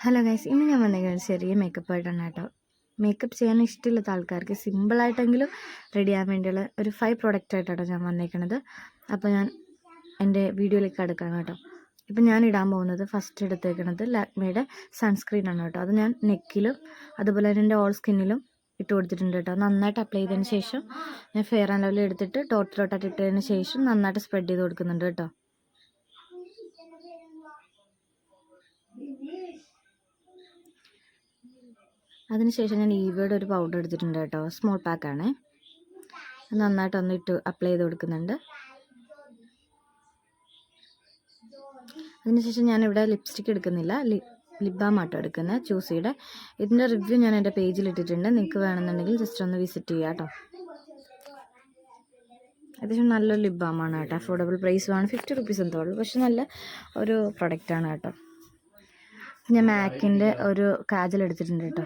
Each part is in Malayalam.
ഹലോ ഗൈസ്, ഇന്ന് ഞാൻ വന്നിരിക്കുന്നത് ചെറിയ മേക്കപ്പ് ആയിട്ടാണ് കേട്ടോ. മേക്കപ്പ് ചെയ്യാൻ ഇഷ്ടമില്ലാത്ത ആൾക്കാർക്ക് സിമ്പിളായിട്ടെങ്കിലും റെഡി ആകാൻ വേണ്ടിയുള്ള ഒരു 5 പ്രോഡക്റ്റ് ആയിട്ടാണ് ഞാൻ വന്നിരിക്കുന്നത്. അപ്പോൾ ഞാൻ എൻ്റെ വീഡിയോയിലേക്ക് അടുക്കാണ് കേട്ടോ. ഇപ്പം ഞാൻ ഇടാൻ പോകുന്നത് ഫസ്റ്റ് എടുത്തേക്കുന്നത് ലാക്മേയുടെ സൺസ്ക്രീനാണ് കേട്ടോ. അത് ഞാൻ നെക്കിലും അതുപോലെ തന്നെ എൻ്റെ ഓൾ സ്കിന്നിലും ഇട്ട് കൊടുത്തിട്ടുണ്ട് കേട്ടോ. നന്നായിട്ട് അപ്ലൈ ചെയ്തതിന് ശേഷം ഞാൻ ഫെയർ ആൻഡ് ലവ്ലി എടുത്തിട്ട് ഡോട്ടിലോട്ടായിട്ട് ഇട്ടതിന് ശേഷം നന്നായിട്ട് സ്പ്രെഡ് ചെയ്ത് കൊടുക്കുന്നുണ്ട് കേട്ടോ. അതിനുശേഷം ഞാൻ ഈവയുടെ ഒരു പൗഡർ എടുത്തിട്ടുണ്ട് കേട്ടോ. സ്മോൾ പാക്കാണ്. നന്നായിട്ടൊന്ന് ഇട്ട് അപ്ലൈ ചെയ്ത് കൊടുക്കുന്നുണ്ട്. അതിനുശേഷം ഞാനിവിടെ ലിപ്സ്റ്റിക്ക് എടുക്കുന്നില്ല, ലിപ് ബാം ആട്ടോ എടുക്കുന്നത്, ചൂസിയുടെ. ഇതിൻ്റെ റിവ്യൂ ഞാൻ എൻ്റെ പേജിൽ ഇട്ടിട്ടുണ്ട്. നിങ്ങൾക്ക് വേണമെന്നുണ്ടെങ്കിൽ ജസ്റ്റ് ഒന്ന് വിസിറ്റ് ചെയ്യാം കേട്ടോ. അത്യാവശ്യം നല്ലൊരു ലിപ് ബാമാണ് കേട്ടോ. അഫോർഡബിൾ പ്രൈസുമാണ്, 50 റുപ്പീസ് എന്തോ ഉള്ളൂ. പക്ഷെ നല്ല ഒരു പ്രൊഡക്റ്റാണ് കേട്ടോ. ഞാൻ മാക്കിൻ്റെ ഒരു കാജൽ എടുത്തിട്ടുണ്ട് കേട്ടോ.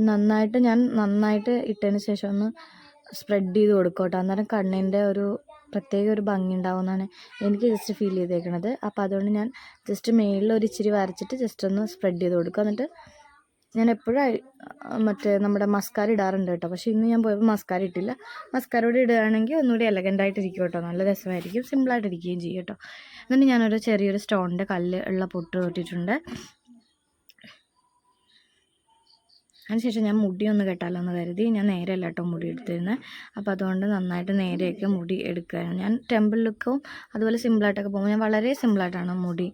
നന്നായിട്ട് ഇട്ടതിന് ശേഷം ഒന്ന് സ്പ്രെഡ് ചെയ്ത് കൊടുക്കും കേട്ടോ. അന്നേരം കണ്ണിൻ്റെ ഒരു പ്രത്യേക ഒരു ഭംഗി ഉണ്ടാവുമെന്നാണ് എനിക്ക് ജസ്റ്റ് ഫീൽ ചെയ്തേക്കണത്. അപ്പോൾ അതുകൊണ്ട് ഞാൻ ജസ്റ്റ് മേളിൽ ഒരു ഇച്ചിരി വരച്ചിട്ട് ജസ്റ്റ് ഒന്ന് സ്പ്രെഡ് ചെയ്ത് കൊടുക്കും. എന്നിട്ട് ഞാൻ എപ്പോഴും നമ്മുടെ മസ്കാര ഇടാറുണ്ട് കേട്ടോ. പക്ഷേ ഇന്ന് ഞാൻ പോയപ്പോൾ മസ്കാര ഇട്ടില്ല. മസ്കാരോടെ ഇടുകയാണെങ്കിൽ ഒന്നുകൂടി എലഗൻ്റായിട്ടിരിക്കും കേട്ടോ. നല്ല രസമായിരിക്കും, സിമ്പിളായിട്ടിരിക്കുകയും ചെയ്യും കേട്ടോ. എന്നിട്ട് ഞാനൊരു ചെറിയൊരു സ്റ്റോണിൻ്റെ കല്ല് ഉള്ള പൊട്ട് തൊട്ടിട്ടുണ്ട്. അതിനുശേഷം ഞാൻ മുടി ഒന്ന് കെട്ടാലോ എന്ന് കരുതി ഞാൻ നേരെയല്ല കേട്ടോ മുടി എടുത്തിരുന്നത്. അപ്പോൾ അതുകൊണ്ട് നന്നായിട്ട് നേരെയൊക്കെ മുടി എടുക്കുകയാണ് ഞാൻ. ടെമ്പിൾ ലുക്കും അതുപോലെ സിമ്പിളായിട്ടൊക്കെ പോകുമ്പോൾ ഞാൻ വളരെ സിമ്പിളായിട്ടാണ് മുടി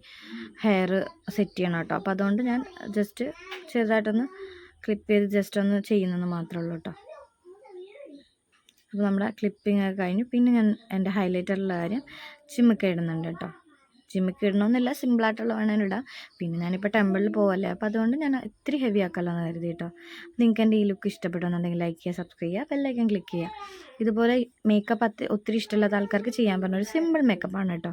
ഹെയർ സെറ്റ് ചെയ്യണം കേട്ടോ. അപ്പോൾ അതുകൊണ്ട് ഞാൻ ജസ്റ്റ് ചെറുതായിട്ടൊന്ന് ക്ലിപ്പ് ചെയ്ത് ജസ്റ്റ് ഒന്ന് ചെയ്യുന്നെന്ന് മാത്രമേ ഉള്ളൂ കേട്ടോ. അപ്പോൾ നമ്മുടെ ക്ലിപ്പിംഗ് ഒക്കെ കഴിഞ്ഞു. പിന്നെ ഞാൻ എൻ്റെ ഹൈലൈറ്ററുള്ള കാര്യം ചിമ്മിക്ക ഇടുന്നുണ്ട് കേട്ടോ. ജിമ്മിക്ക് ഇടണമെന്നില്ല, സിമ്പിളായിട്ടുള്ള വേണമെങ്കിൽ ഇടാം. പിന്നെ ഞാനിപ്പോൾ ടെമ്പിളിൽ പോവല്ലേ, അപ്പോൾ അതുകൊണ്ട് ഞാൻ ഇത്തിരി ഹെവി ആക്കാമല്ലോ എന്ന് കരുതി കേട്ടോ. നിങ്ങൾക്ക് എൻ്റെ ഈ ലുക്ക് ഇഷ്ടപ്പെടുന്നുണ്ടെങ്കിൽ ലൈക്ക് ചെയ്യുക, സബ്സ്ക്രൈബ് ചെയ്യുക, ബെല്ലൈക്കൺ ക്ലിക്ക് ചെയ്യുക. ഇതുപോലെ മേക്കപ്പ് ഒത്തിരി ഇഷ്ടമില്ലാത്ത ആൾക്കാർക്ക് ചെയ്യാൻ പറഞ്ഞ ഒരു സിമ്പിൾ മേക്കപ്പാണ് കേട്ടോ.